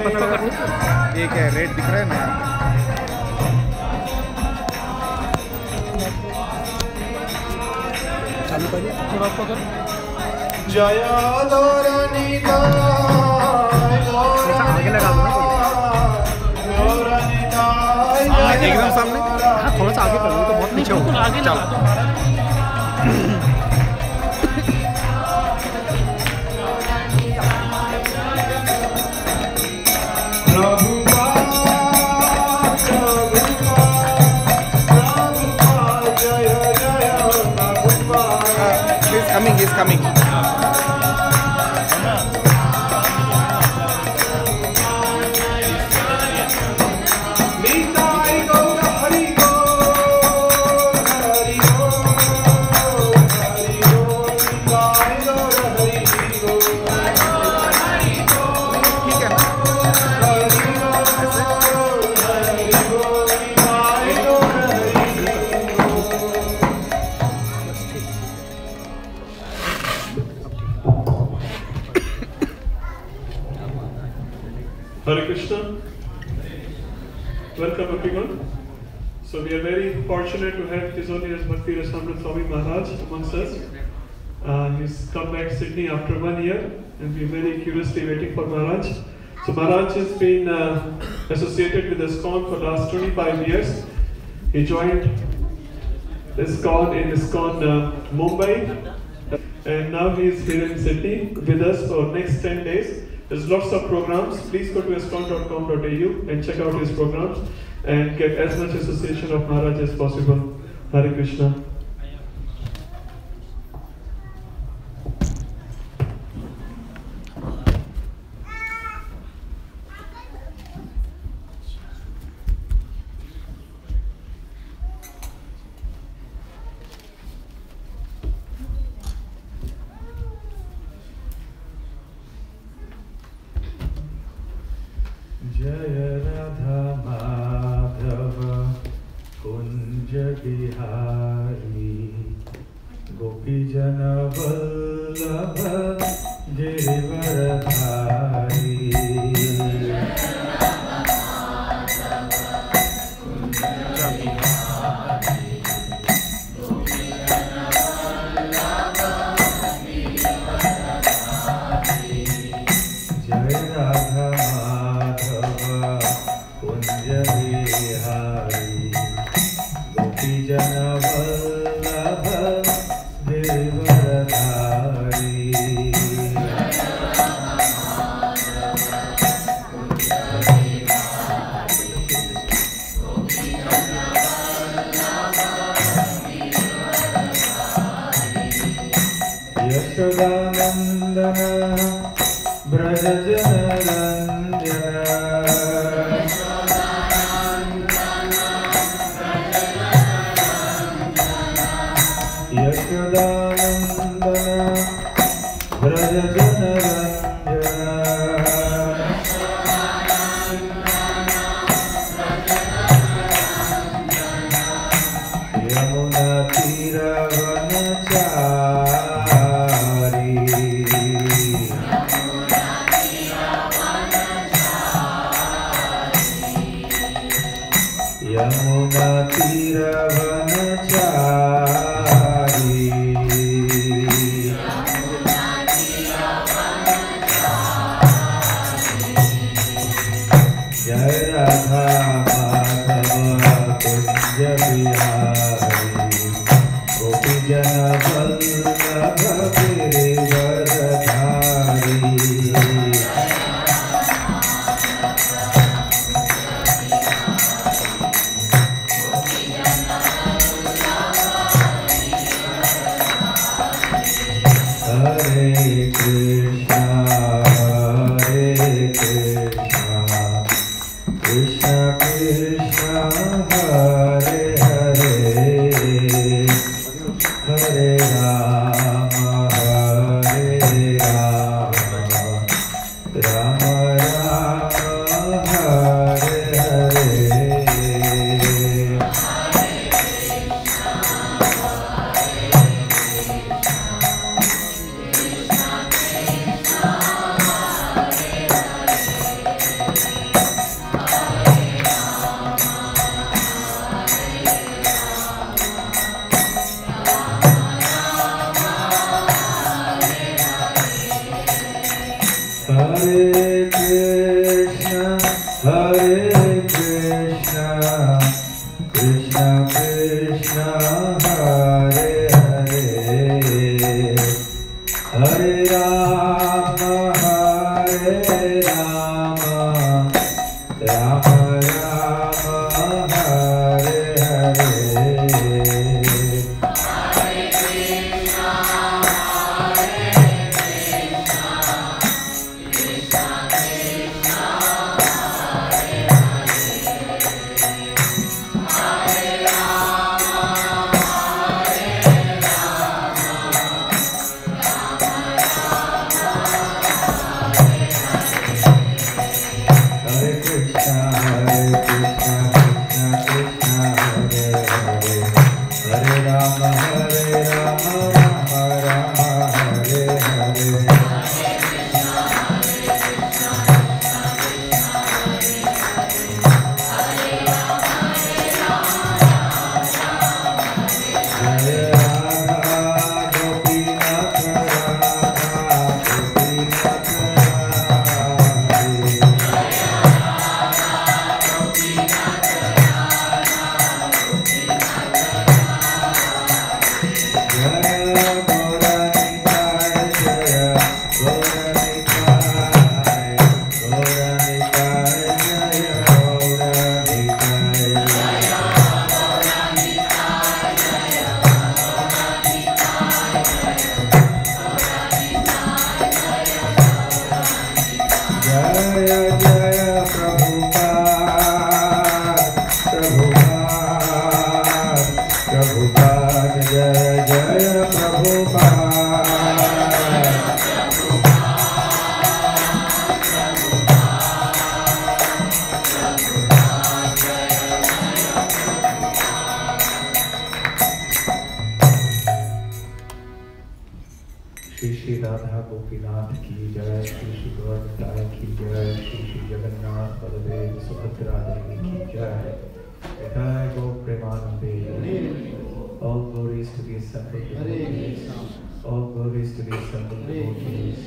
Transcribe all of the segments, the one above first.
ये क्या रेट दिख रहा है ना? चालू करिए थोड़ा पकड़। जया गौरानी आगे लगा दो ना, एकदम सामने। हाँ थोड़ा सा आगे करो, तो बहुत नीचे हो। आगे लगा दो। He's coming. Hare Krishna. Welcome everyone. So we are very fortunate to have His Holiness Bhakti Rasamrita Swami Maharaj amongst us. He's come back to Sydney after 1 year and we're very curiously waiting for Maharaj. So Maharaj has been associated with ISKCON for the last 25 years. He joined ISKCON in ISKCON Mumbai and now he is here in Sydney with us for next 10 days. There's lots of programs. Please go to iskcon.com.au and check out his programs and get as much association of Maharaj as possible. Hare Krishna. जय राधा माधव कुंज बिहारी गोपी जन वल्लभ गिरिवरधारी जय राधा गोपी जन वल्लभ गिरिवरधारी यशोदानंदन ब्रज जनरंजन यशोदानंदन ब्रज जनरंजन यमुना तीरवनचारी यमुना तीरवनचारी जय राधा माधव कुंज बिहारी गोपी जन Vallabh Girivardhari Hare Krishna, Hare Krishna, Krishna, Hare Krishna, Krishna Krishna, Hare Hare, Hare Rama, Hare Rama, Rama Rama, Hare Hare. All glories to the assembled devotees. All glories to the assembled devotees.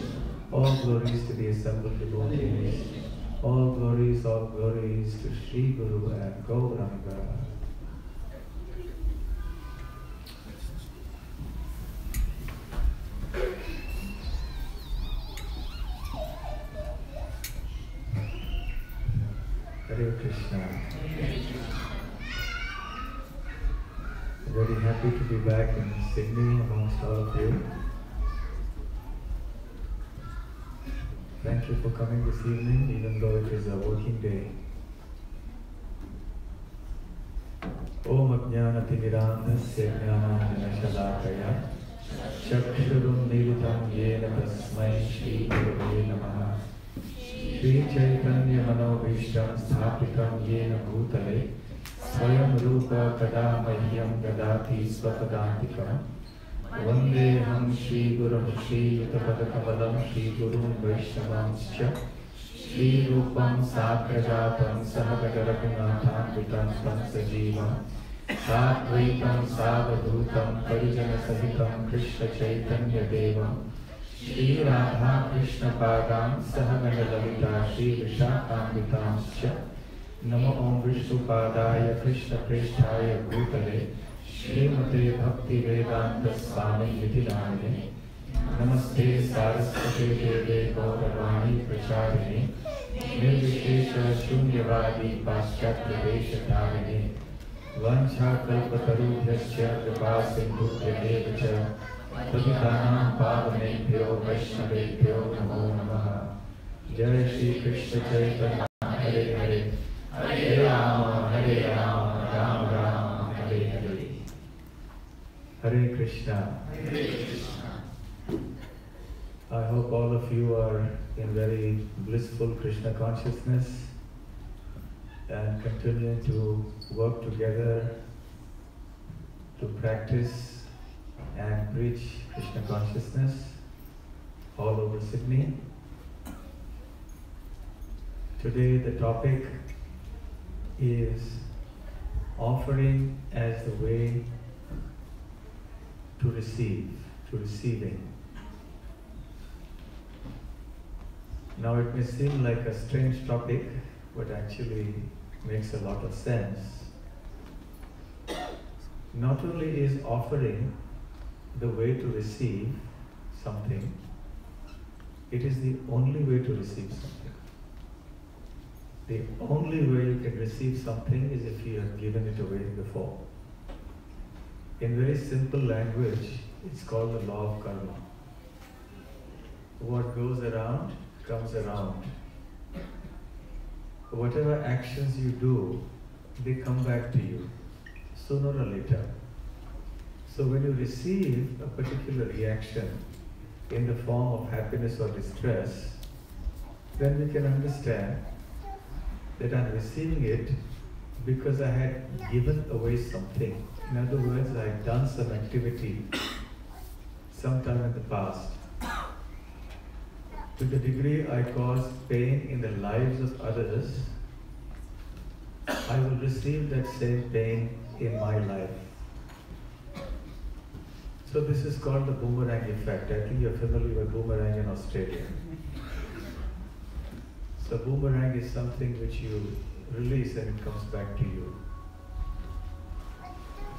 All glories to the assembled devotees. All glories to Sri Guru and Gauranga. Hare Krishna. Very happy to be back in Sydney amongst all of you. Thank you for coming this evening, even though it is a working day. Om Ajnanati Nirandasya Jnanandjana Shalakaya Chakshurum Militam Yena Tasmai Shri Gurave Namaha Shri Chaitanya Manovishtam Sthapitam Yena Bhutale Swayam Rupa Kadamahyam Gadati Swapadantikam Vandeham Shri Gurum Shri Yutapadakavalam Shri Gurum Vaishnavamscha Shri Rupam Sakrajatam Sahagadarakanatham Vitam Pansajivam Satvaitam Savadhutam Parijana Sahitam Krishna Chaitanya Devam Shri Radha Krishna Padam Sahagadalita Shri Vishakam Vitamscha Namo Om Vishnupadaya Krishna Pristhaya Bhutale Srimate Bhakti Vedanta Swami Vidhinayane Namaste Saraswate Deve Gauravani Pracharini Nirvishesha Shunyavadi Paschatya Veshatavini Vancha Kalpatarubhyasya Kripa Sindhubhya Devacha Patitanam Pavanebhyo Vaishnavebhyo Namo Namaha Jai Shri Krishna Chaitanya Hare Hare Hare Rama Hare Rama Rama Rama Hare Hare Hare Krishna. I hope all of you are in very blissful Krishna consciousness and continue to work together to practice and preach Krishna consciousness all over Sydney. Today the topic is offering as the way to receiving. Now it may seem like a strange topic, but actually makes a lot of sense. Not only is offering the way to receive something, it is the only way to receive something. The only way you can receive something is if you have given it away before. In very simple language, it's called the law of karma. What goes around comes around. Whatever actions you do, they come back to you, sooner or later. So when you receive a particular reaction in the form of happiness or distress, then we can understand that I'm receiving it because I had given away something. In other words, I had done some activity sometime in the past. To the degree I caused pain in the lives of others, I will receive that same pain in my life. So this is called the boomerang effect. I think you're familiar with boomerang in Australia. So boomerang is something which you release and it comes back to you.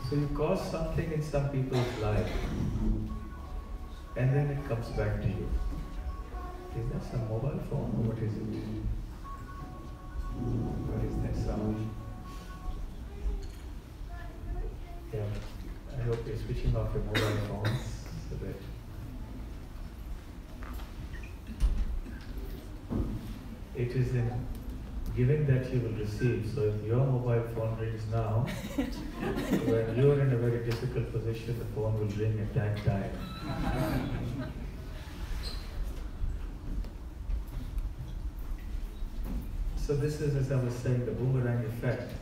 So you cause something in some people's life and then it comes back to you. Is that some mobile phone or what is it? What is that sound? Yeah, I hope you're switching off your mobile phones so that it is in giving that you will receive. So if your mobile phone rings now, when you're in a very difficult position, the phone will ring at that time. So this is, as I was saying, the boomerang effect.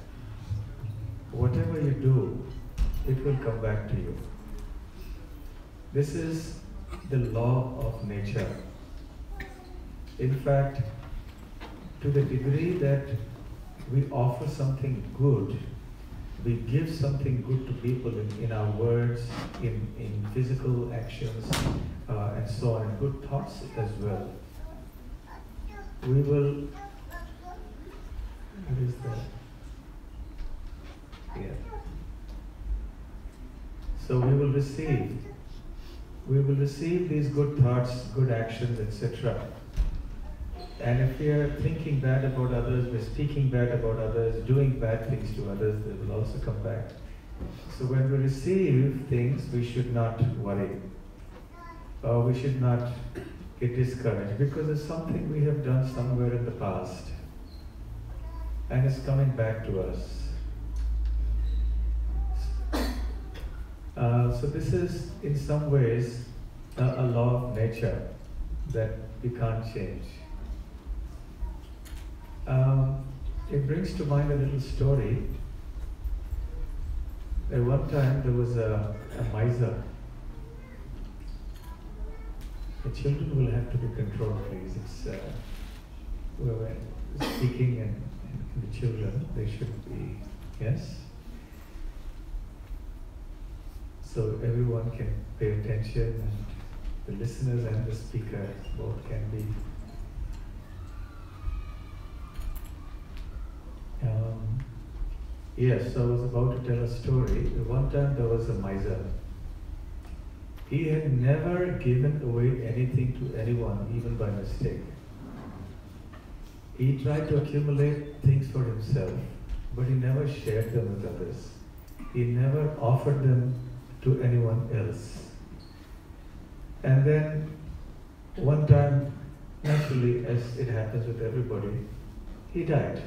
Whatever you do, it will come back to you. This is the law of nature. In fact, to the degree that we offer something good, we give something good to people in our words, in physical actions, and so on, and good thoughts as well. We will, what is that? Yeah. So we will receive these good thoughts, good actions, etc. And if we are thinking bad about others, we're speaking bad about others, doing bad things to others, they will also come back. So when we receive things, we should not worry. Or we should not get discouraged because it's something we have done somewhere in the past. And it's coming back to us. So this is, in some ways, a law of nature that we can't change. It brings to mind a little story. At one time there was a miser. The children will have to be controlled, please. It's we're speaking and the children, they should be, yes? So everyone can pay attention and the listeners and the speaker both can be. Yes, so I was about to tell a story. One time there was a miser. He had never given away anything to anyone, even by mistake. He tried to accumulate things for himself, but he never shared them with others. He never offered them to anyone else. And then one time, naturally, as it happens with everybody, he died.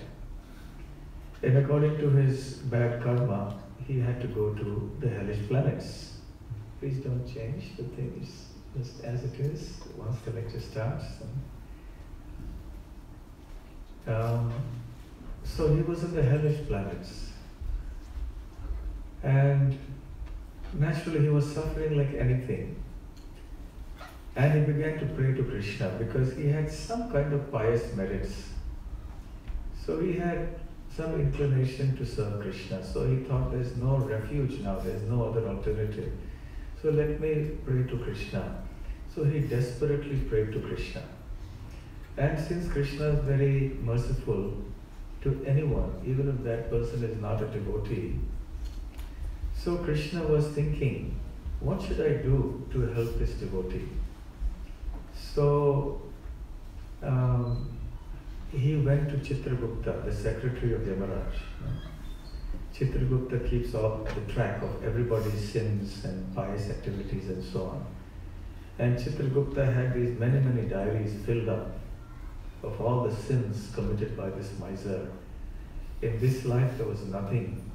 And according to his bad karma, he had to go to the hellish planets. Please don't change the things just as it is once the lecture starts. So he was in the hellish planets. And naturally he was suffering like anything. And he began to pray to Krishna because he had some kind of pious merits. So he had some inclination to serve Krishna. So he thought there's no refuge now, there's no other alternative. So let me pray to Krishna. So he desperately prayed to Krishna. And since Krishna is very merciful to anyone, even if that person is not a devotee, so Krishna was thinking, what should I do to help this devotee? So he went to Chitragupta, the secretary of Yamaraj. Chitragupta keeps all the track of everybody's sins and pious activities and so on. And Chitragupta had these many diaries filled up of all the sins committed by this miser. In this life there was nothing.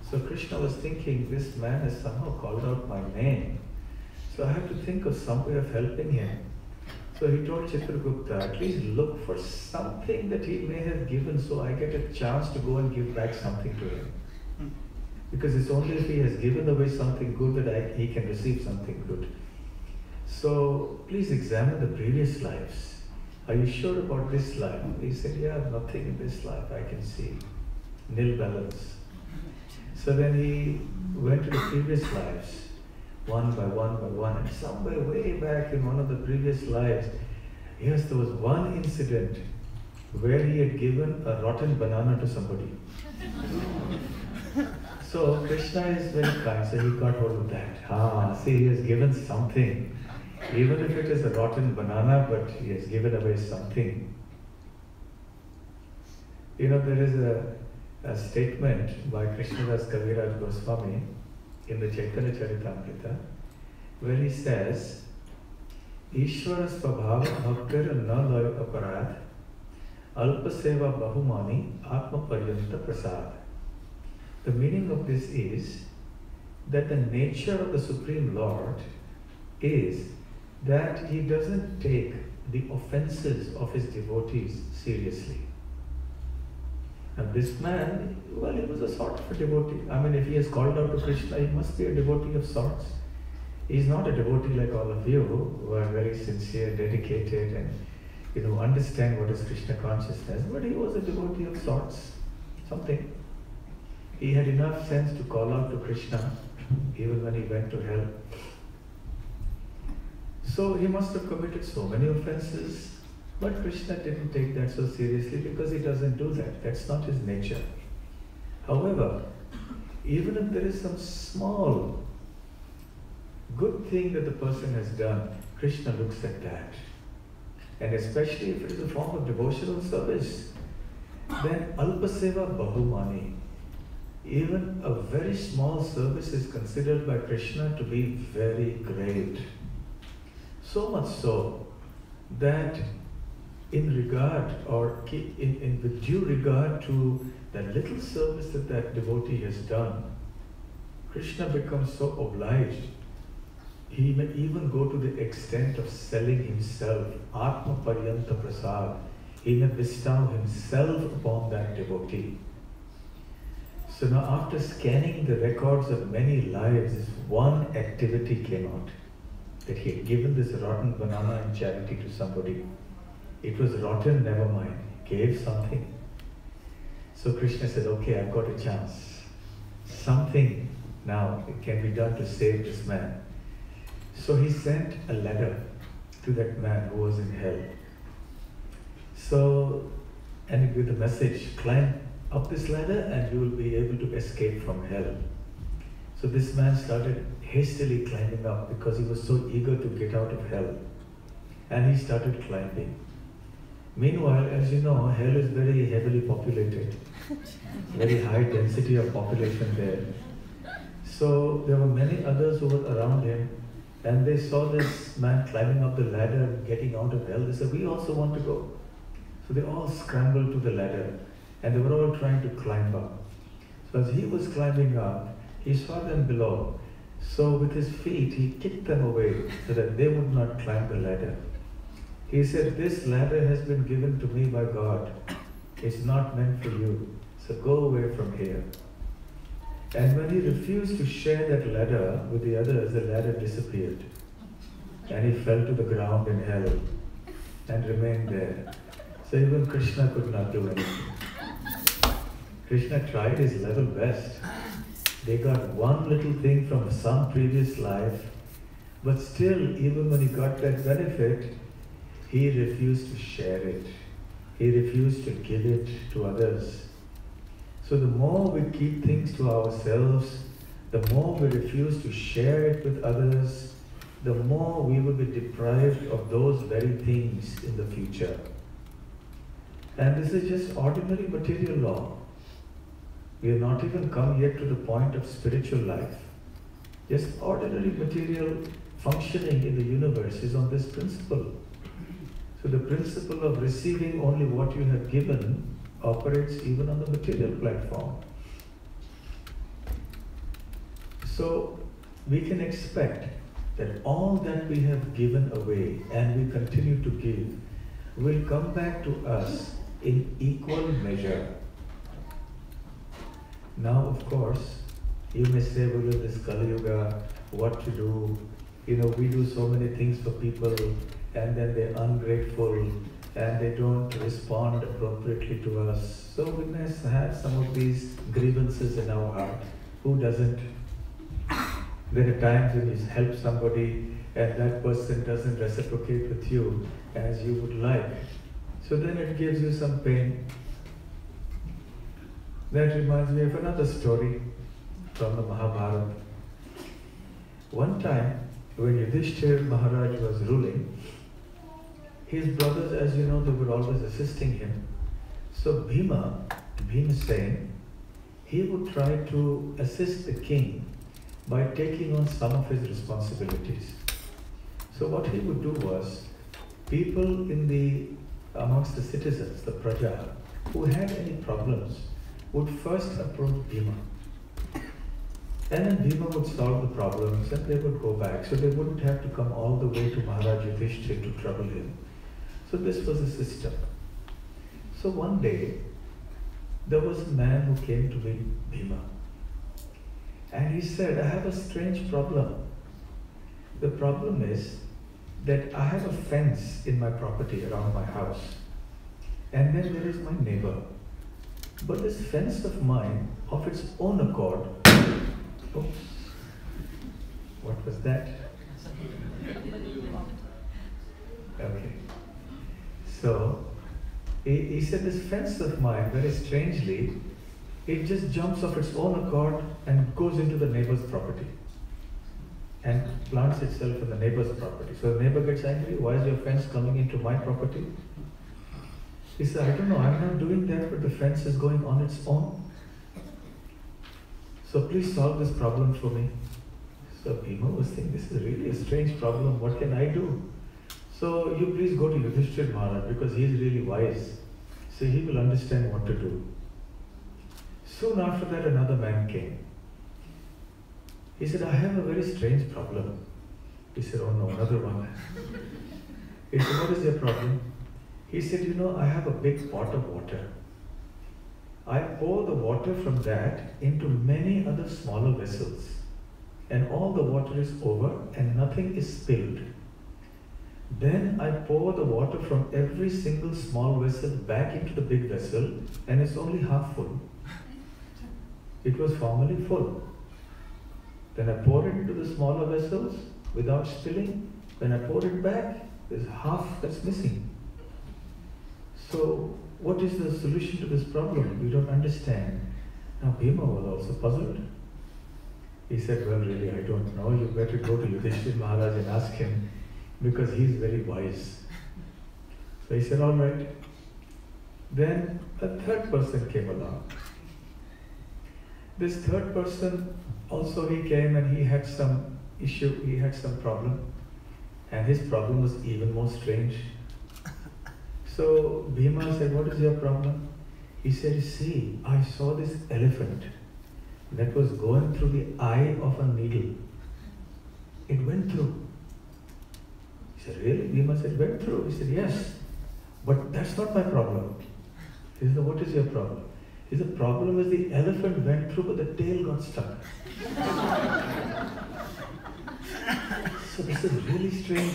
So Krishna was thinking, this man has somehow called out my name. So I have to think of some way of helping him. So he told Chitragupta, at least look for something that he may have given so I get a chance to go and give back something to him. Because it's only if he has given away something good that he can receive something good. So please examine the previous lives. Are you sure about this life? He said, yeah, nothing in this life I can see. Nil balance. So then he went to the previous lives, one by one, and somewhere way back in one of the previous lives, yes, there was one incident where he had given a rotten banana to somebody. So Krishna is very kind, so he got hold of that. See, he has given something. Even if it is a rotten banana, but he has given away something. You know, there is a statement by Krishnadas Kaviraj Goswami in the Chaitanya Charitamrita, where he says, Ishvara svabhava bhaktir na loy aparad, alpa seva bahumani atma paryanta prasad. The meaning of this is that the nature of the Supreme Lord is that he doesn't take the offenses of his devotees seriously. And this man, well, he was a sort of a devotee. I mean, if he has called out to Krishna, he must be a devotee of sorts. He's not a devotee like all of you, who are very sincere, dedicated, and understand what is Krishna consciousness. But he was a devotee of sorts, something. He had enough sense to call out to Krishna, even when he went to hell. So he must have committed so many offenses, but Krishna didn't take that so seriously because he doesn't do that. That's not his nature. However, even if there is some small good thing that the person has done, Krishna looks at that. And especially if it is a form of devotional service, then alpaseva bahumani. Even a very small service is considered by Krishna to be very great. So much so that in regard or with due regard to that little service that devotee has done, Krishna becomes so obliged. He may even go to the extent of selling himself, Atma Paryanta Prasad. He may bestow himself upon that devotee. So now after scanning the records of many lives, this one activity came out, that he had given this rotten banana in charity to somebody. It was rotten, never mind. He gave something. So Krishna said, okay, I've got a chance. Something now can be done to save this man. So he sent a letter to that man who was in hell. So, and with the message, climb up this ladder and you will be able to escape from hell. So this man started hastily climbing up because he was so eager to get out of hell. And he started climbing. Meanwhile, as you know, hell is very heavily populated. Very high density of population there. So there were many others who were around him, and they saw this man climbing up the ladder and getting out of hell. They said, we also want to go. So they all scrambled to the ladder, and they were all trying to climb up. So as he was climbing up, he saw them below. So with his feet, he kicked them away so that they would not climb the ladder. He said, this ladder has been given to me by God. It's not meant for you. So go away from here. And when he refused to share that ladder with the others, the ladder disappeared. And he fell to the ground in hell and remained there. So even Krishna could not do anything. Krishna tried his level best. They got one little thing from some previous life, but still, even when he got that benefit, he refused to share it. He refused to give it to others. So the more we keep things to ourselves, the more we refuse to share it with others, the more we will be deprived of those very things in the future. And this is just ordinary material law. We have not even come yet to the point of spiritual life. Just ordinary material functioning in the universe is on this principle. So the principle of receiving only what you have given operates even on the material platform. So we can expect that all that we have given away and we continue to give will come back to us in equal measure. Now, of course, you may say, well, in this Kali Yuga, what to do? We do so many things for people and then they're ungrateful and they don't respond appropriately to us. So we must have some of these grievances in our heart. Who doesn't? There are times when you help somebody and that person doesn't reciprocate with you as you would like. So then it gives you some pain. That reminds me of another story from the Mahabharata. One time, when Yudhishthira Maharaj was ruling, his brothers, as you know, they were always assisting him. So Bhimasena, he would try to assist the king by taking on some of his responsibilities. So what he would do was, people amongst the citizens, the Praja, who had any problems, would first approach Bhima. And then Bhima would solve the problems and they would go back. So they wouldn't have to come all the way to Maharaj Yudhishthira to trouble him. So this was the system. So one day, there was a man who came to meet Bhima. And he said, I have a strange problem. The problem is that I have a fence in my property around my house. And then there is my neighbor. But this fence of mine, of its own accord, oops, what was that? Okay. So, he said this fence of mine, very strangely, it just jumps off its own accord and goes into the neighbor's property and plants itself in the neighbor's property. So the neighbor gets angry, why is your fence coming into my property? He said, I don't know, I'm not doing that, but the fence is going on its own. So please solve this problem for me. So Bhima was thinking, this is really a strange problem, what can I do? So you please go to Yudhishthira Maharaj because he is really wise. So he will understand what to do. Soon after that, another man came. He said, I have a very strange problem. He said, oh no, another one. He said, what is your problem? He said, I have a big pot of water. I pour the water from that into many other smaller vessels. And all the water is over and nothing is spilled. Then I pour the water from every single small vessel back into the big vessel and it's only half full. It was formerly full. Then I pour it into the smaller vessels without spilling. When I pour it back, there's half that's missing. So, what is the solution to this problem? We don't understand. Now, Bhima was also puzzled. He said, well, really, I don't know. You better go to Yudhishthira Maharaj and ask him because he's very wise. So he said, all right. Then a third person came along. This third person also he came and he had some issue, he had some problem. And his problem was even more strange. So Bhima said, what is your problem? He said, see, I saw this elephant that was going through the eye of a needle. It went through. He said, really? Bhima said, went through? He said, yes. But that's not my problem. He said, what is your problem? He said, the problem is the elephant went through but the tail got stuck. So this is really strange.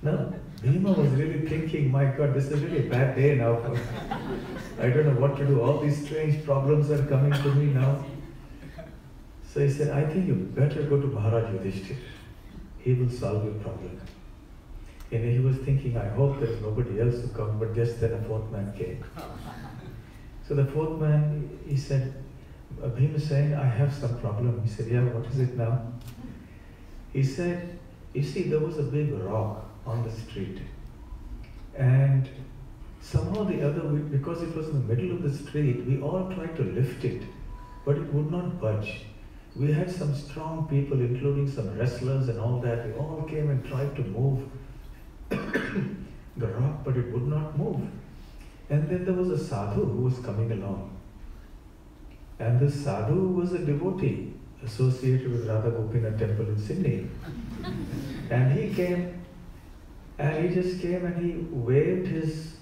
Now, Bhima was really thinking, my God, this is really a bad day now. I don't know what to do. All these strange problems are coming to me now. So he said, I think you better go to Maharaj Yudhishthira. He will solve your problem. And he was thinking, I hope there's nobody else to come, but just then a fourth man came. So the fourth man, he said, Bhima is saying, I have some problem. He said, yeah, what is it now? He said, you see, there was a big rock on the street. And somehow the other, because it was in the middle of the street, we all tried to lift it, but it would not budge. We had some strong people, including some wrestlers and all that. We all came and tried to move the rock, but it would not move. And then there was a sadhu who was coming along. And this sadhu was a devotee associated with Radha Gopinath temple in Sydney. And he came, and he just came and he waved his,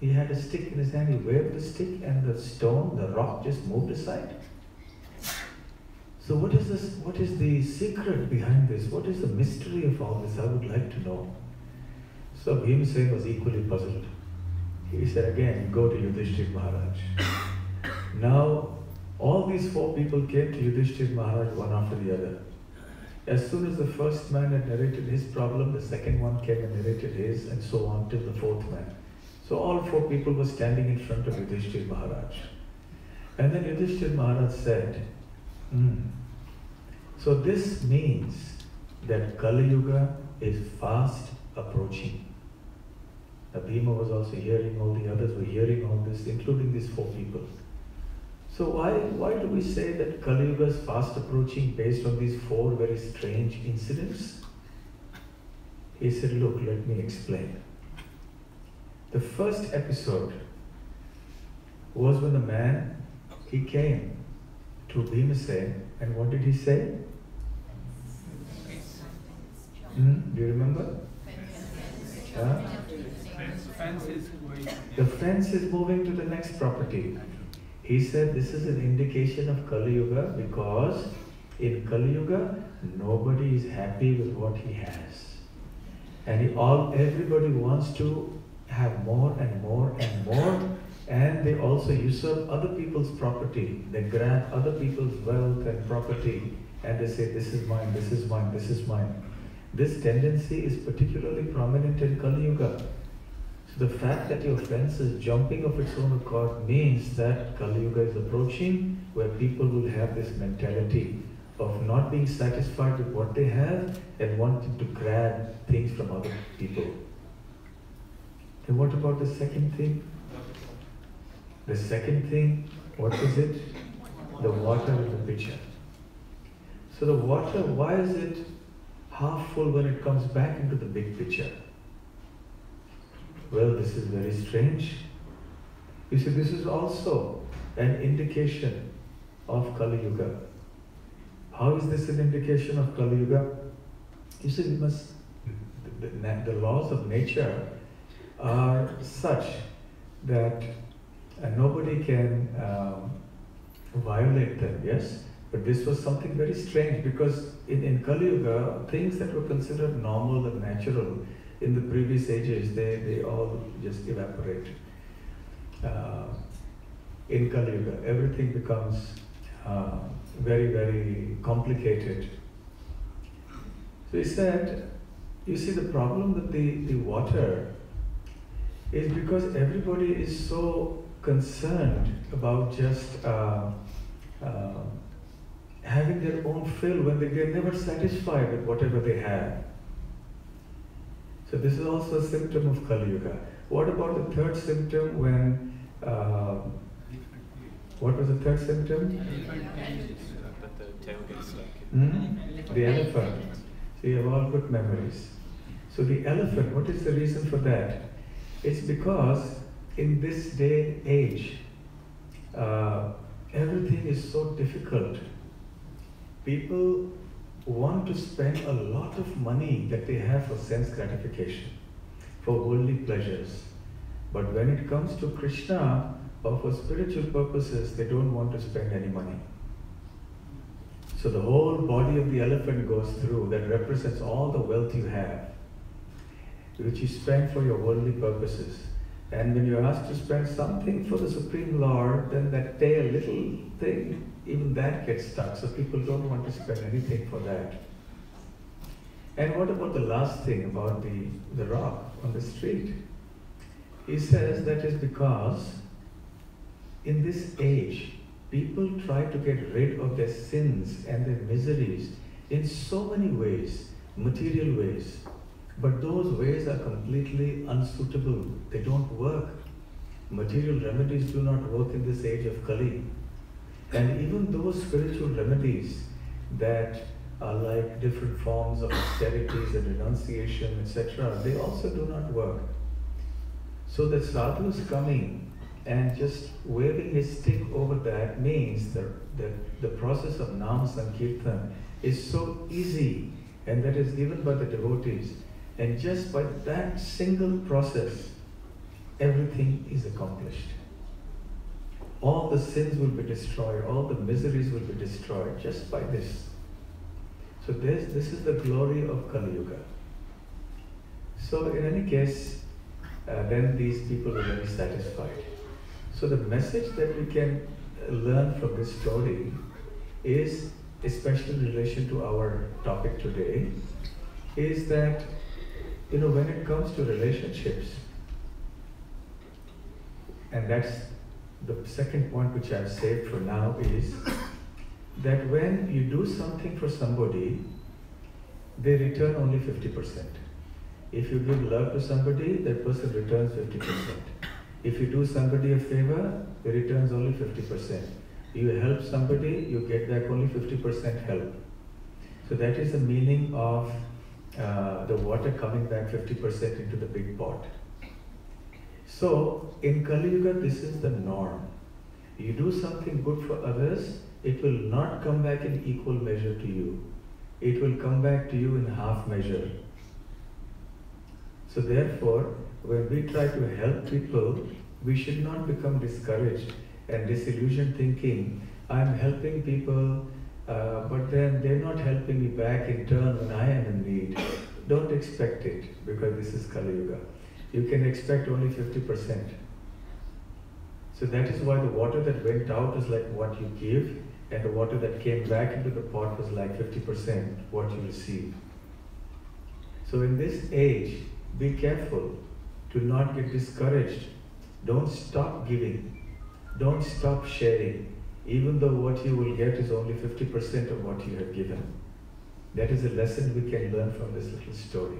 he had a stick in his hand, he waved the stick and the stone, the rock just moved aside. So what is this? What is the secret behind this? What is the mystery of all this? I would like to know. So Bhimsen was equally puzzled. He said again, go to Yudhishthira Maharaj. Now, all these four people came to Yudhishthira Maharaj one after the other. As soon as the first man had narrated his problem, the second one came and narrated his, and so on till the fourth man. So all four people were standing in front of Yudhishthira Maharaj. And then Yudhishthira Maharaj said, so this means that Kali Yuga is fast approaching. Now Bhima was also hearing, all the others were hearing all this, including these four people. So why do we say that Kali Yuga is fast approaching based on these four very strange incidents? He said, look, let me explain. The first episode was when the man, he came to Bhimasen, and what did he say? Do you remember? The fence is moving to the next property. He said this is an indication of Kali Yuga because in Kali Yuga, nobody is happy with what he has. And everybody wants to have more and more and more, and they also usurp other people's property. They grab other people's wealth and property, and they say, this is mine, this is mine, this is mine. This tendency is particularly prominent in Kali Yuga. So the fact that your fence is jumping of its own accord means that Kali Yuga is approaching, where people will have this mentality of not being satisfied with what they have and wanting to grab things from other people. And what about the second thing? The second thing, what is it? The water in the pitcher. So the water, why is it half full when it comes back into the big pitcher? Well, this is very strange. You see, this is also an indication of Kali Yuga. How is this an indication of Kali Yuga? You see, the laws of nature are such that nobody can violate them, yes? But this was something very strange because in Kali Yuga, things that were considered normal and natural in the previous ages, they all just evaporate. In Kali Yuga, everything becomes very, very complicated. So he said, you see, the problem with the water is because everybody is so concerned about just having their own fill when they're never satisfied with whatever they have. So this is also a symptom of Kali Yuga. What about the third symptom when, what was the third symptom? The elephant. So you have all good memories. So the elephant, what is the reason for that? It's because in this day and age, everything is so difficult. People want to spend a lot of money that they have for sense gratification, for worldly pleasures. But when it comes to Krishna, or for spiritual purposes, they don't want to spend any money. So the whole body of the elephant goes through, that represents all the wealth you have, which you spend for your worldly purposes. And when you're asked to spend something for the Supreme Lord, then that tail, little thing, even that gets stuck. So people don't want to spend anything for that. And what about the last thing about the rock on the street? He says that is because in this age, people try to get rid of their sins and their miseries in so many ways, material ways. But those ways are completely unsuitable. They don't work. Material remedies do not work in this age of Kali. And even those spiritual remedies that are like different forms of austerities and renunciation, etc., they also do not work. So the sadhu is coming and just waving his stick over that means that the process of Nam Sankirtan is so easy, and that is given by the devotees. And just by that single process, everything is accomplished. All the sins will be destroyed, all the miseries will be destroyed just by this. So this is the glory of Kali Yuga. So in any case, then these people are very satisfied. So the message that we can learn from this story is, especially in relation to our topic today, is that, when it comes to relationships, and that's the second point which I've saved for now, is that when you do something for somebody, they return only 50%. If you give love to somebody, that person returns 50%. If you do somebody a favor, he returns only 50%. You help somebody, you get back only 50% help. So that is the meaning of the water coming back 50% into the big pot. So in Kali Yuga, this is the norm. You do something good for others, it will not come back in equal measure to you. It will come back to you in half measure. So therefore, when we try to help people, we should not become discouraged and disillusioned thinking, I'm helping people, but then they're not helping me back in turn when I am in need. Don't expect it, because this is Kali Yuga. You can expect only 50%. So that is why the water that went out is like what you give, and the water that came back into the pot was like 50% what you receive. So in this age, be careful to not get discouraged. Don't stop giving. Don't stop sharing, even though what you will get is only 50% of what you have given. That is a lesson we can learn from this little story.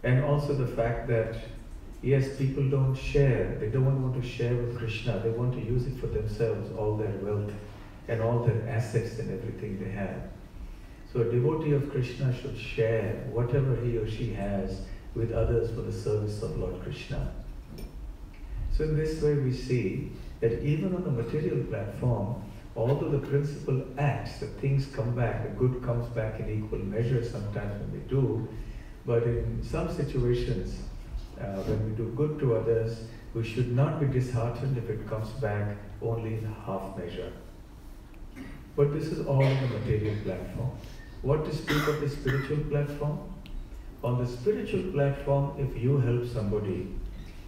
And also the fact that, yes, people don't share. They don't want to share with Krishna. They want to use it for themselves, all their wealth and all their assets and everything they have. So a devotee of Krishna should share whatever he or she has with others for the service of Lord Krishna. So in this way we see that even on the material platform, although the principle acts, that things come back, the good comes back in equal measure sometimes when we do, but in some situations, when we do good to others, we should not be disheartened if it comes back only in half measure. But this is all on the material platform. What to speak of the spiritual platform? On the spiritual platform, if you help somebody,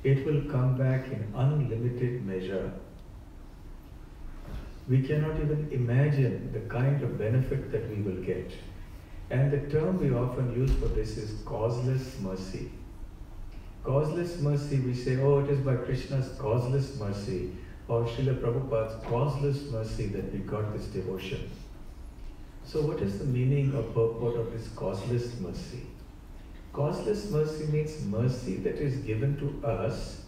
it will come back in unlimited measure. We cannot even imagine the kind of benefit that we will get. And the term we often use for this is causeless mercy. Causeless mercy, we say, oh, it is by Krishna's causeless mercy, or Srila Prabhupada's causeless mercy that we got this devotion. So what is the meaning or purport of this causeless mercy? Causeless mercy means mercy that is given to us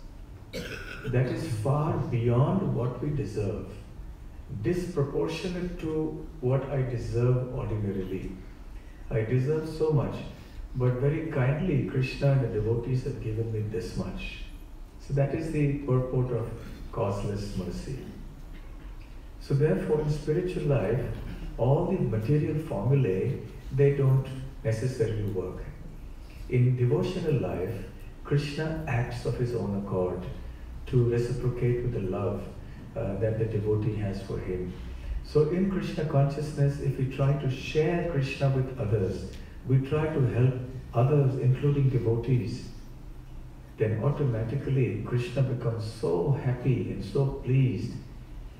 that is far beyond what we deserve, disproportionate to what I deserve ordinarily. I deserve so much, but very kindly Krishna and the devotees have given me this much. So that is the purport of causeless mercy. So therefore in spiritual life, all the material formulae, they don't necessarily work. In devotional life, Krishna acts of his own accord to reciprocate with the love that the devotee has for him. So in Krishna consciousness, if we try to share Krishna with others, we try to help others, including devotees, then automatically Krishna becomes so happy and so pleased,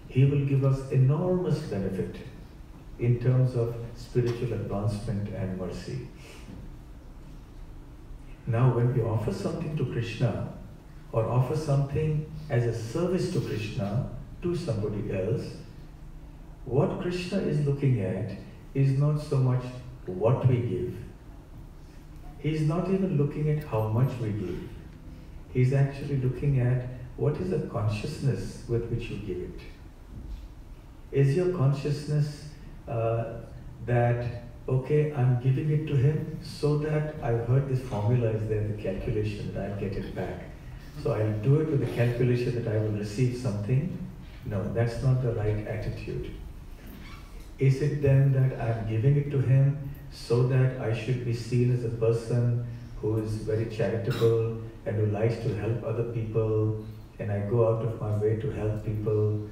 he will give us enormous benefit. in terms of spiritual advancement and mercy. Now, when we offer something to Krishna, or offer something as a service to Krishna to somebody else, what Krishna is looking at is not so much what we give. He's not even looking at how much we give. He's actually looking at what is the consciousness with which you give it. Is your consciousness that, okay, I'm giving it to him so that I've heard this formula is there, the calculation that I'll get it back. So I'll do it with the calculation that I will receive something. No, that's not the right attitude. Is it then that I'm giving it to him so that I should be seen as a person who is very charitable and who likes to help other people, and I go out of my way to help people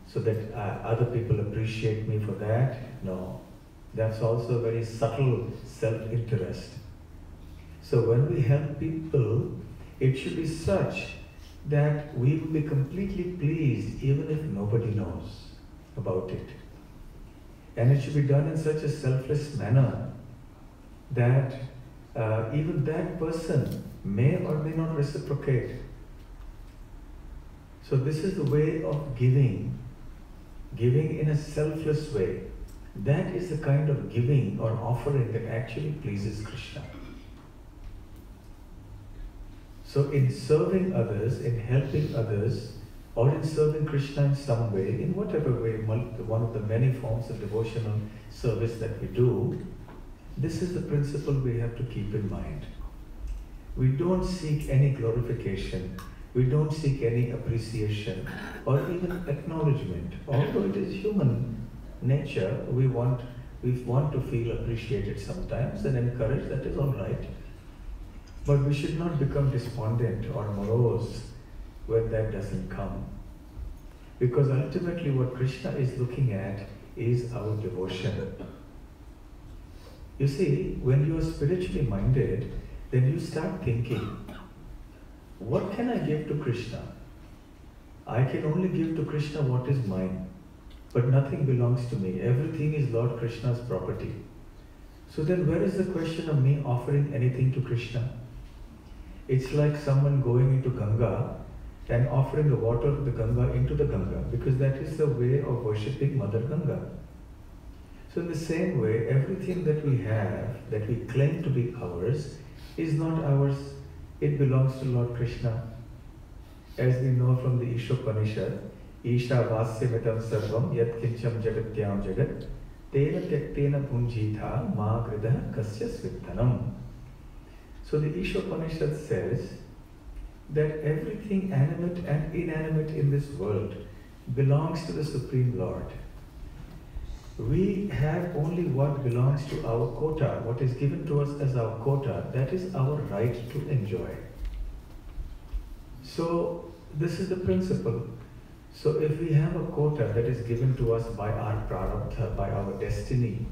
so that other people appreciate me for that? No, that's also very subtle self-interest. So when we help people, it should be such that we will be completely pleased even if nobody knows about it. And it should be done in such a selfless manner that even that person may or may not reciprocate. So this is the way of giving in a selfless way. That is the kind of giving or offering that actually pleases Krishna. So in serving others, in helping others, or in serving Krishna in some way, in whatever way, one of the many forms of devotional service that we do, this is the principle we have to keep in mind. We don't seek any glorification, we don't seek any appreciation, or even acknowledgement. Although it is human nature, we want to feel appreciated sometimes and encouraged, that is all right. But we should not become despondent or morose when that doesn't come. Because ultimately what Krishna is looking at is our devotion. You see, when you are spiritually minded, then you start thinking, what can I give to Krishna? I can only give to Krishna what is mine, but nothing belongs to me. Everything is Lord Krishna's property. So then where is the question of me offering anything to Krishna? It's like someone going into Ganga and offering the water of the Ganga into the Ganga, because that is the way of worshipping Mother Ganga. So in the same way, everything that we have, that we claim to be ours, is not ours. It belongs to Lord Krishna. As we know from the Ishopanishad, Isha Vasyamitam Sarvam Yat Kincham Jagatyam Jagat Tena Tyaktena Punjitha Ma Kridah Kasya Svittanam. So the Ishopanishad says that everything animate and inanimate in this world belongs to the Supreme Lord. We have only what belongs to our quota, what is given to us as our quota, that is our right to enjoy. So this is the principle. So if we have a quota that is given to us by our prarabdha, by our destiny,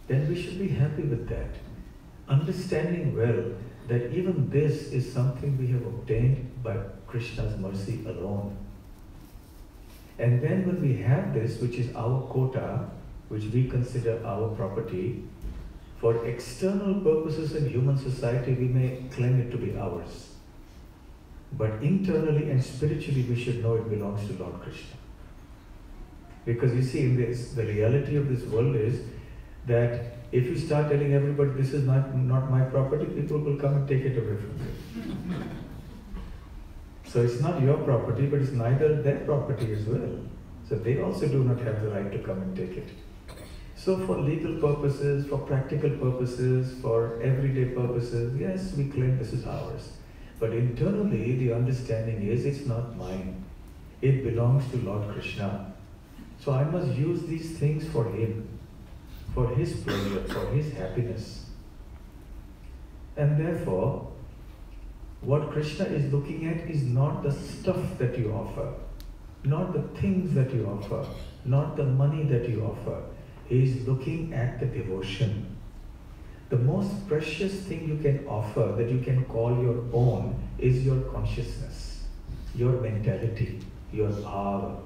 then we should be happy with that. Understanding well that even this is something we have obtained by Krishna's mercy alone. And then when we have this, which is our quota, which we consider our property, for external purposes in human society, we may claim it to be ours. But internally and spiritually, we should know it belongs to Lord Krishna. Because you see, in this, the reality of this world is that if you start telling everybody this is not my property, people will come and take it away from you. So it's not your property, but it's neither their property as well. So they also do not have the right to come and take it. So for legal purposes, for practical purposes, for everyday purposes, yes, we claim this is ours. But internally, the understanding is it's not mine. It belongs to Lord Krishna. So I must use these things for Him, for His pleasure, for His happiness. And therefore, what Krishna is looking at is not the stuff that you offer, not the things that you offer, not the money that you offer. He is looking at the devotion. The most precious thing you can offer, that you can call your own, is your consciousness, your mentality, your bhava.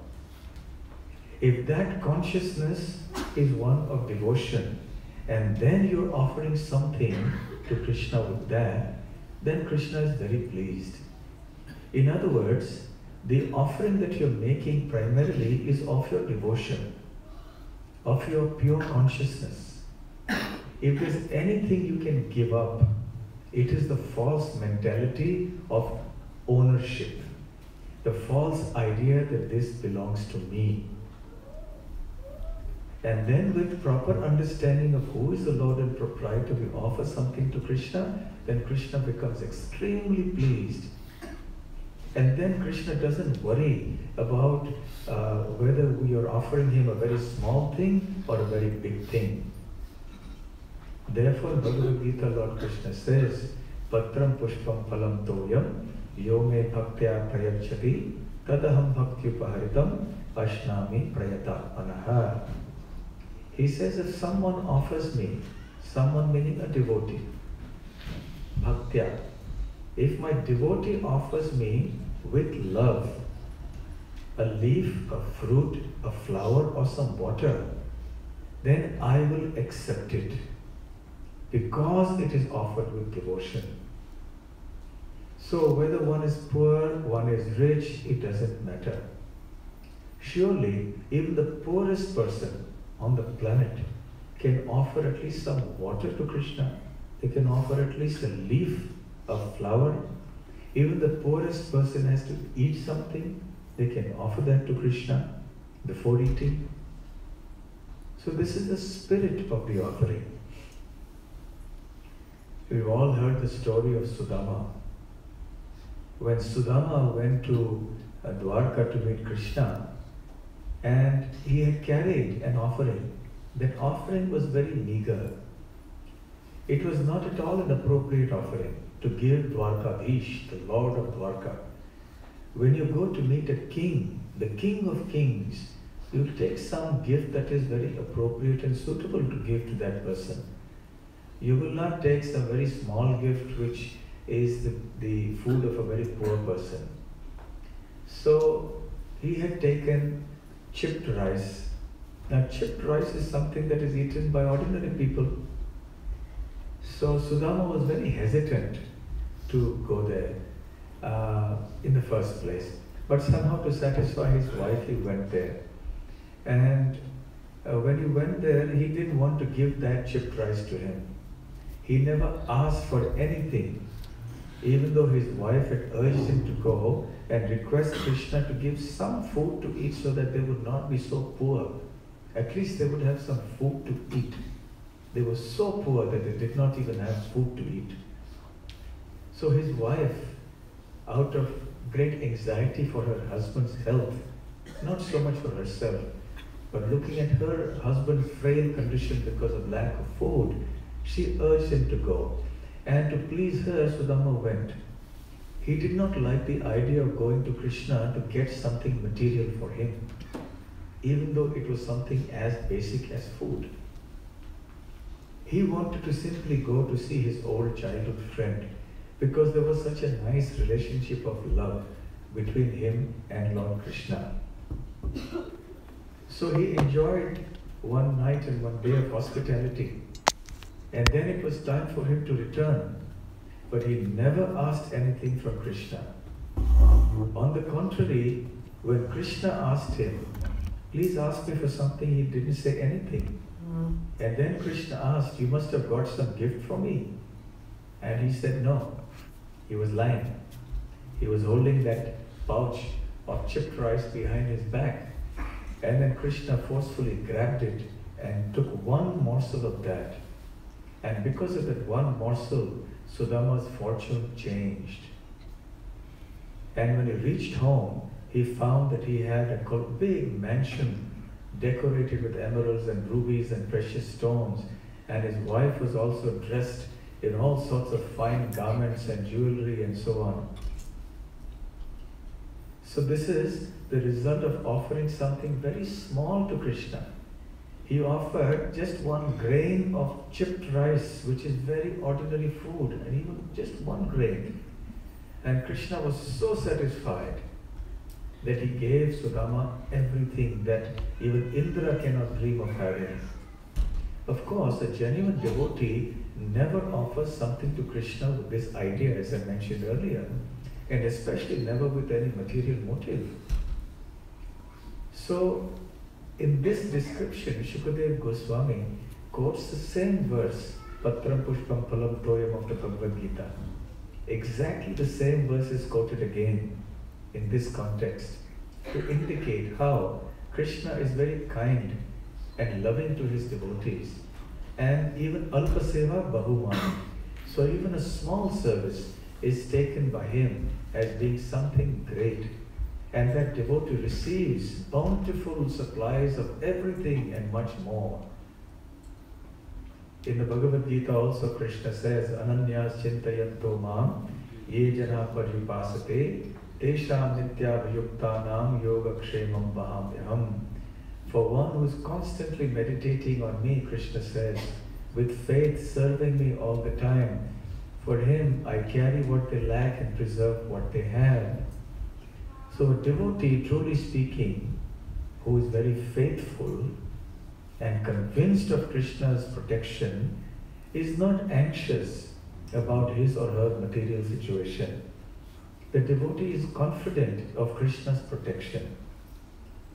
If that consciousness is one of devotion, and then you're offering something to Krishna with that, then Krishna is very pleased. In other words, the offering that you're making primarily is of your devotion, of your pure consciousness. If there's anything you can give up, it is the false mentality of ownership, the false idea that this belongs to me. And then with proper understanding of who is the Lord and proprietor, we offer something to Krishna, then Krishna becomes extremely pleased. And then Krishna doesn't worry about whether we are offering him a very small thing or a very big thing. Therefore, Bhagavad Gita, Lord Krishna says, Patram pushpam phalam toyam yome bhaktya prayachati tadaham bhaktyupaharitam ashnami prayata anaha. He says, if someone offers me, someone meaning a devotee, bhaktya, if my devotee offers me with love a leaf, a fruit, a flower or some water, then I will accept it because it is offered with devotion. So whether one is poor, one is rich, it doesn't matter. Surely even the poorest person on the planet can offer at least some water to Krishna. They can offer at least a leaf, a flower. Even the poorest person has to eat something. They can offer that to Krishna before eating. So this is the spirit of the offering. We've all heard the story of Sudama. When Sudama went to Dwarka to meet Krishna, and he had carried an offering. That offering was very meager. It was not at all an appropriate offering to give Dwarkadhish, the Lord of Dwarka. When you go to meet a king, the King of Kings, you take some gift that is very appropriate and suitable to give to that person. You will not take some very small gift which is the food of a very poor person. So he had taken chipped rice. Now chipped rice is something that is eaten by ordinary people. So Sudama was very hesitant to go there in the first place. But somehow to satisfy his wife, he went there. And when he went there, he didn't want to give that chipped rice to him. He never asked for anything, even though his wife had urged him to go and request Krishna to give some food to eat so that they would not be so poor. At least they would have some food to eat. They were so poor that they did not even have food to eat. So his wife, out of great anxiety for her husband's health, not so much for herself, but looking at her husband's frail condition because of lack of food, she urged him to go. And to please her, Sudama went. He did not like the idea of going to Krishna to get something material for him, even though it was something as basic as food. He wanted to simply go to see his old childhood friend because there was such a nice relationship of love between him and Lord Krishna. So he enjoyed one night and one day of hospitality. And then it was time for him to return. But he never asked anything from Krishna. On the contrary, when Krishna asked him, please ask me for something, he didn't say anything. And then Krishna asked, you must have got some gift for me. And he said no. He was lying. He was holding that pouch of chipped rice behind his back. And then Krishna forcefully grabbed it and took one morsel of that. And because of that one morsel, Sudama's fortune changed. And when he reached home, he found that he had a big mansion decorated with emeralds and rubies and precious stones. And his wife was also dressed in all sorts of fine garments and jewelry and so on. So this is the result of offering something very small to Krishna. He offered just one grain of chipped rice, which is very ordinary food, and even just one grain. And Krishna was so satisfied. that he gave Sudama everything that even Indra cannot dream of having. Of course, a genuine devotee never offers something to Krishna with this idea, as I mentioned earlier, and especially never with any material motive. So, in this description, Shukadev Goswami quotes the same verse, Patram Pushpam Phalam Toyam of the Bhagavad Gita. Exactly the same verse is quoted again in this context to indicate how Krishna is very kind and loving to his devotees, and even Alpaseva Bahuman. So even a small service is taken by him as being something great, and that devotee receives bountiful supplies of everything and much more. In the Bhagavad Gita also Krishna says, Ananyas chintayanto mam ye jana paripasate tesham nityabhyuktanam yoga kshemam vahamyaham. For one who is constantly meditating on me, Krishna says, with faith serving me all the time, for him I carry what they lack and preserve what they have. So a devotee, truly speaking, who is very faithful and convinced of Krishna's protection, is not anxious about his or her material situation. The devotee is confident of Krishna's protection.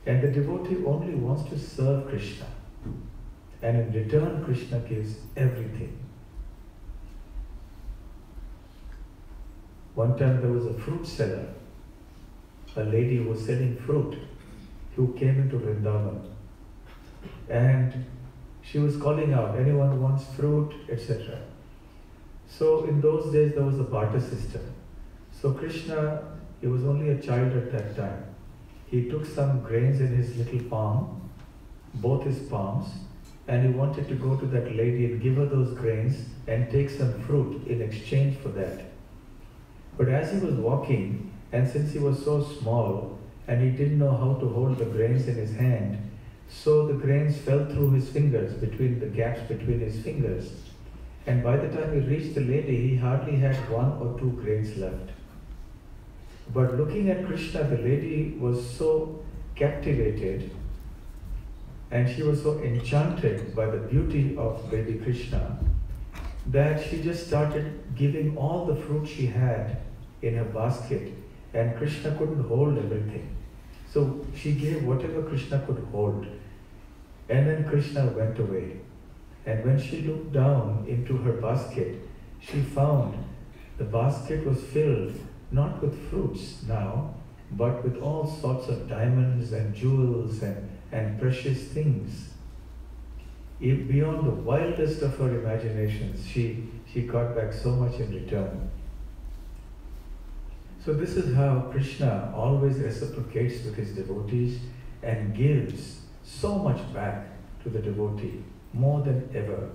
And the devotee only wants to serve Krishna. And in return, Krishna gives everything. One time there was a fruit seller, a lady who was selling fruit, who came into Vrindavan. And she was calling out, anyone who wants fruit, etc. So in those days there was a barter system. So Krishna, he was only a child at that time. He took some grains in his little palm, both his palms, and he wanted to go to that lady and give her those grains and take some fruit in exchange for that. But as he was walking, and since he was so small and he didn't know how to hold the grains in his hand, so the grains fell through his fingers, between the gaps between his fingers. And by the time he reached the lady, he hardly had 1 or 2 grains left. But looking at Krishna, the lady was so captivated and she was so enchanted by the beauty of baby Krishna that she just started giving all the fruit she had in her basket, and Krishna couldn't hold everything. So she gave whatever Krishna could hold. And then Krishna went away. And when she looked down into her basket, she found the basket was filled not with fruits now, but with all sorts of diamonds and jewels and precious things. Beyond the wildest of her imaginations, she got back so much in return. So this is how Krishna always reciprocates with his devotees and gives so much back to the devotee, more than ever.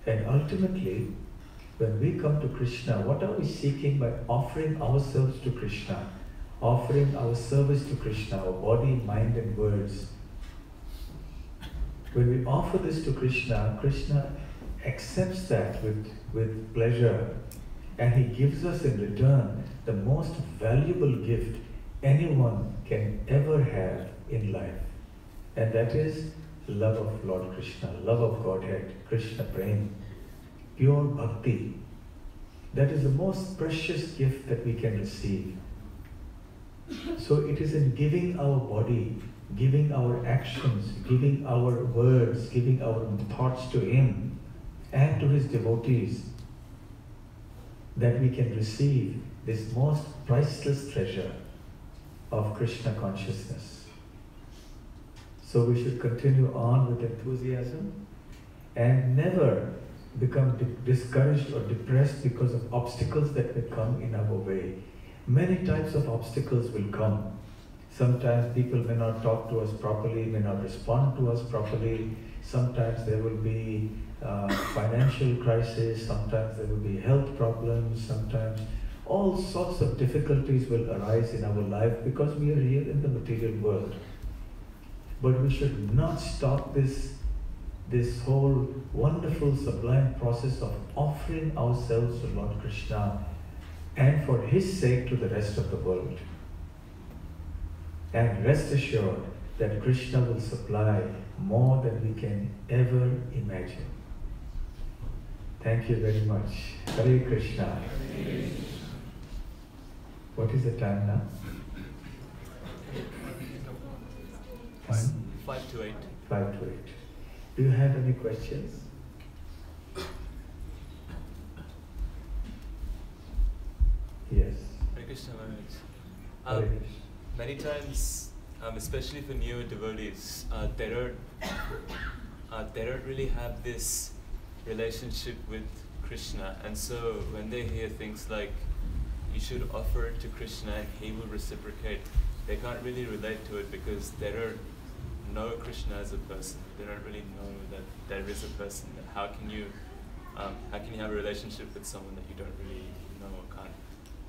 And ultimately, when we come to Krishna, what are we seeking by offering ourselves to Krishna? Offering our service to Krishna, our body, mind and words. When we offer this to Krishna, Krishna accepts that with pleasure, and he gives us in return the most valuable gift anyone can ever have in life. And that is love of Lord Krishna, love of Godhead, Krishna Prem, pure bhakti. That is the most precious gift that we can receive. So it is in giving our body, giving our actions, giving our words, giving our thoughts to him and to his devotees that we can receive this most priceless treasure of Krishna consciousness. So we should continue on with enthusiasm and never become discouraged or depressed because of obstacles that may come in our way. Many types of obstacles will come. Sometimes people may not talk to us properly, may not respond to us properly. Sometimes there will be financial crisis, sometimes there will be health problems, sometimes all sorts of difficulties will arise in our life because we are here in the material world. But we should not stop this whole wonderful, sublime process of offering ourselves to Lord Krishna and for his sake to the rest of the world. And rest assured that Krishna will supply more than we can ever imagine. Thank you very much. Hare Krishna. What is the time now? 5 to 8. 5 to 8. Do you have any questions? Yes. Hare Krishna Hare Maharaj. Krishna. Many times, especially for newer devotees, they don't really have this relationship with Krishna, and so when they hear things like you should offer it to Krishna and he will reciprocate, they can't really relate to it because they don't know Krishna as a person. They don't really know that there is a person. How can you have a relationship with someone that you don't really know or can't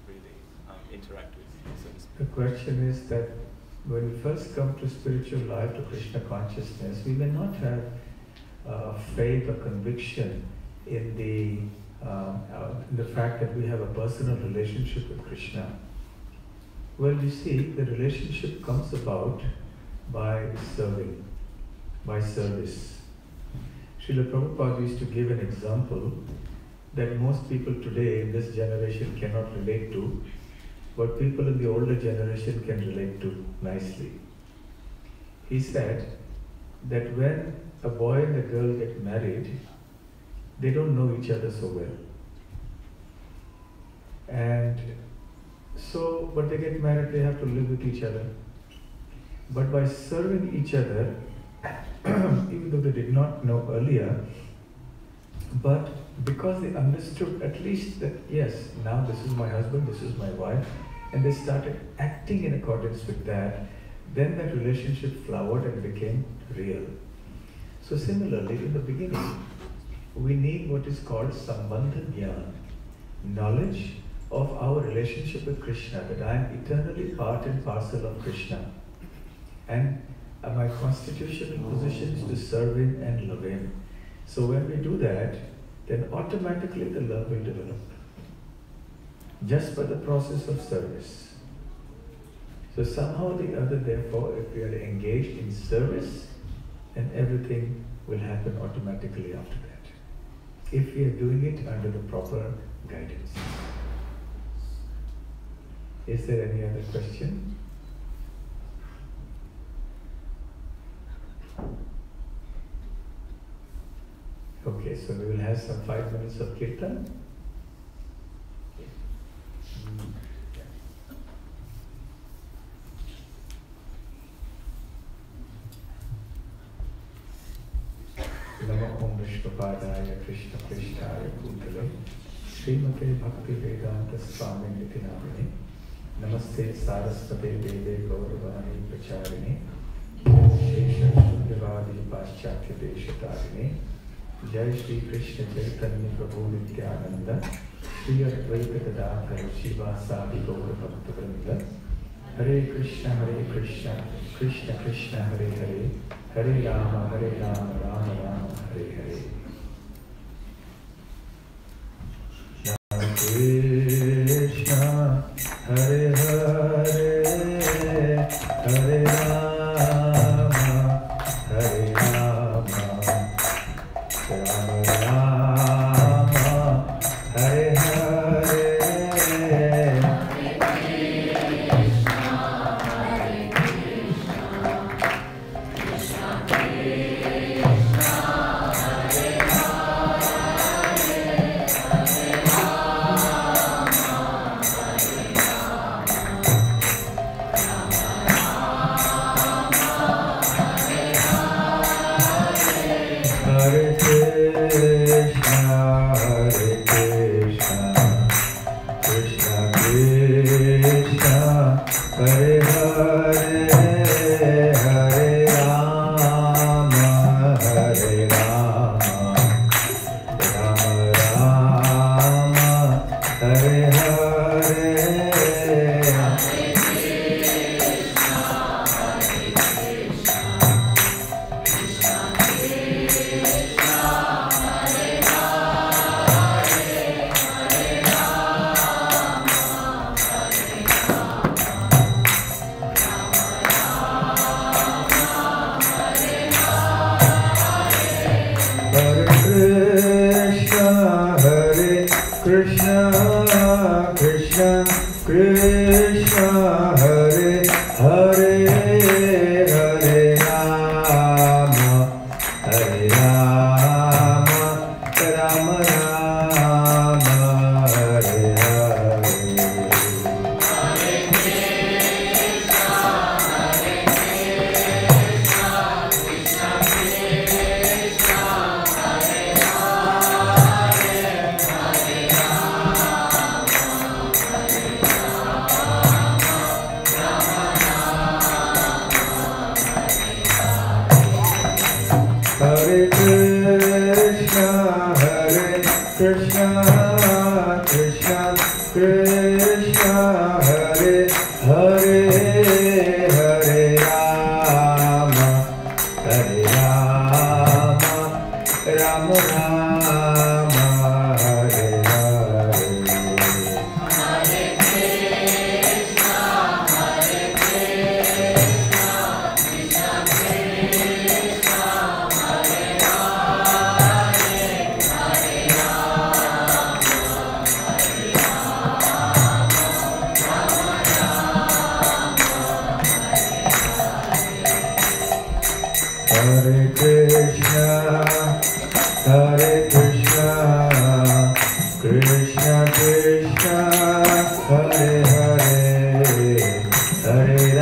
really interact with, so to speak? The question is that when we first come to spiritual life, to Krishna consciousness, we may not have faith or conviction in the fact that we have a personal relationship with Krishna. Well, you see, the relationship comes about by serving, by service. Srila Prabhupada used to give an example that most people today in this generation cannot relate to, but people in the older generation can relate to nicely. He said that when a boy and a girl get married, they don't know each other so well. And so, but they get married, they have to live with each other. But by serving each other, even though they did not know earlier, but because they understood at least that, yes, now this is my husband, this is my wife, and they started acting in accordance with that, then that relationship flowered and became real. So similarly, in the beginning, we need what is called Sambandha Jnana, knowledge of our relationship with Krishna, that I am eternally part and parcel of Krishna. And my constitutional position is to serve Him and love Him. So when we do that, then automatically the love will develop. Just by the process of service. So somehow or the other, therefore, if we are engaged in service, then everything will happen automatically after that. If we are doing it under the proper guidance. Is there any other question? Okay, so we will have some 5 minutes of kirtan. Namo Om Vishnupadaya Krishna Krishnaya Bhutale Srimate Bhakti Vedanta Swami Niti Namine Namaste Saraswate Deve Gauravani Pracharini Shesha Shunyavadi Paschatya Deshatarine Jai Shri Krishna Chaitanya Prabhu Nityananda Shri Advaita Gadadhara Shiva Sadi Gaura Bhakta Vrinda Hare Krishna, Krishna Krishna, Hare Hare, Hare Rama, Rama Rama, Hare Hare. Rama Krishna, Hare Hare, Hare Rama, Hare Rama, Rama Rama, Hare Hare. Hare Krishna, Krishna Krishna, Hare Hare, Hare Rama, Rama Rama, Hare Hare.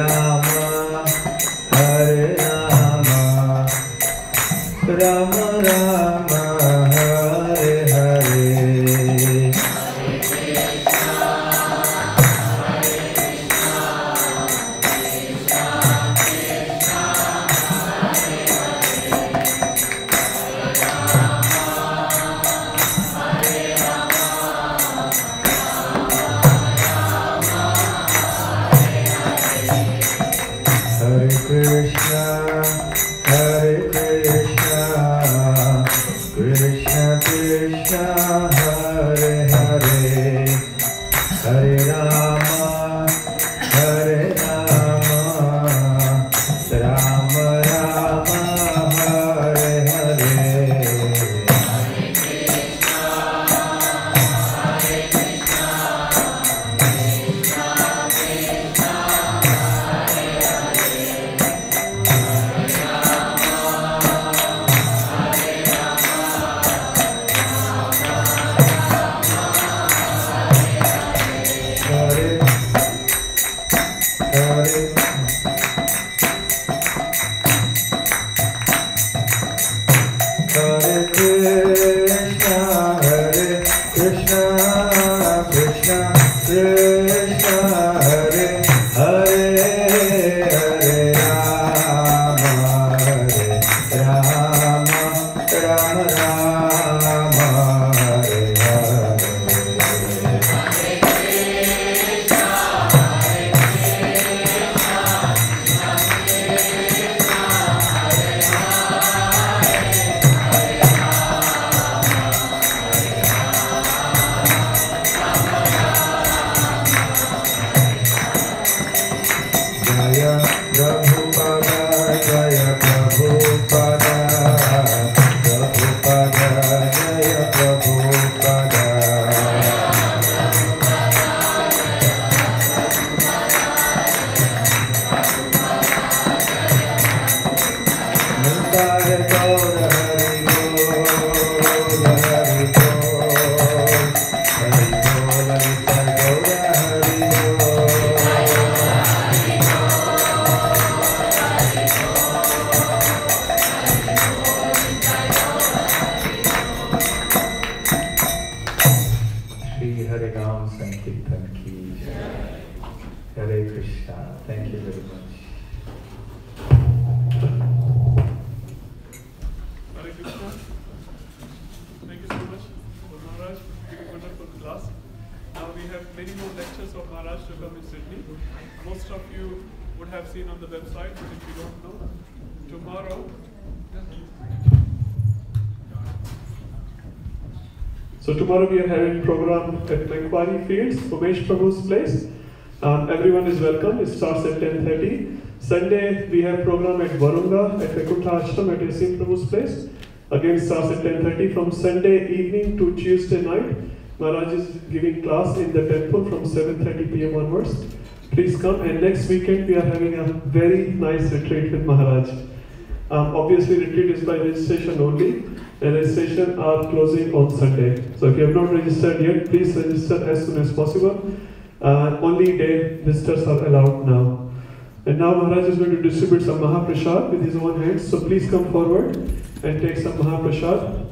Rama, Hare Rama, Rama Rama, Hare Hare. Hare Krishna, Hare Krishna, Krishna Krishna, Hare Hare, Hare Rama, Hare Rama, Rama Rama, Hare Hare. Hare, Hare, Hare Krishna, Hare Krishna, Krishna Krishna, Hare Hare, Hare Rama, Hare Rama, Rama Rama, Hare Hare. Jaya Prabhupada, Jaya Prabhupada, Prabhupada, Jaya Prabhupada. Nitya Gaura Hari Gaur, Hari Gaur, Hari Gaur, Nitya Gaura Hari Gaur. Shri Hare Ram Sankirtan ki Jai. Hare Krishna. Thank you very much. Hare Krishna. Thank you so much, Maharaj, for giving wonderful class. Now we have many more lectures of Maharaj to come in Sydney. Most of you would have seen on the website, but if you don't know, tomorrow. So tomorrow we are having program at Macquarie Fields, Umesh Prabhu's place. Everyone is welcome. It starts at 10:30. Sunday we have program at Varunga at Vaikuntha Ashram at Yasin Prabhu's place. Again starts at 10:30. From Sunday evening to Tuesday night, Maharaj is giving class in the temple from 7:30 p.m. onwards. Please come. And next weekend we are having a very nice retreat with Maharaj. Obviously retreat is by registration only. And registration are closing on Sunday. So if you have not registered yet, please register as soon as possible. Only day visitors are allowed now. And now Maharaj is going to distribute some Mahaprasad with his own hands. So please come forward and take some Mahaprasad.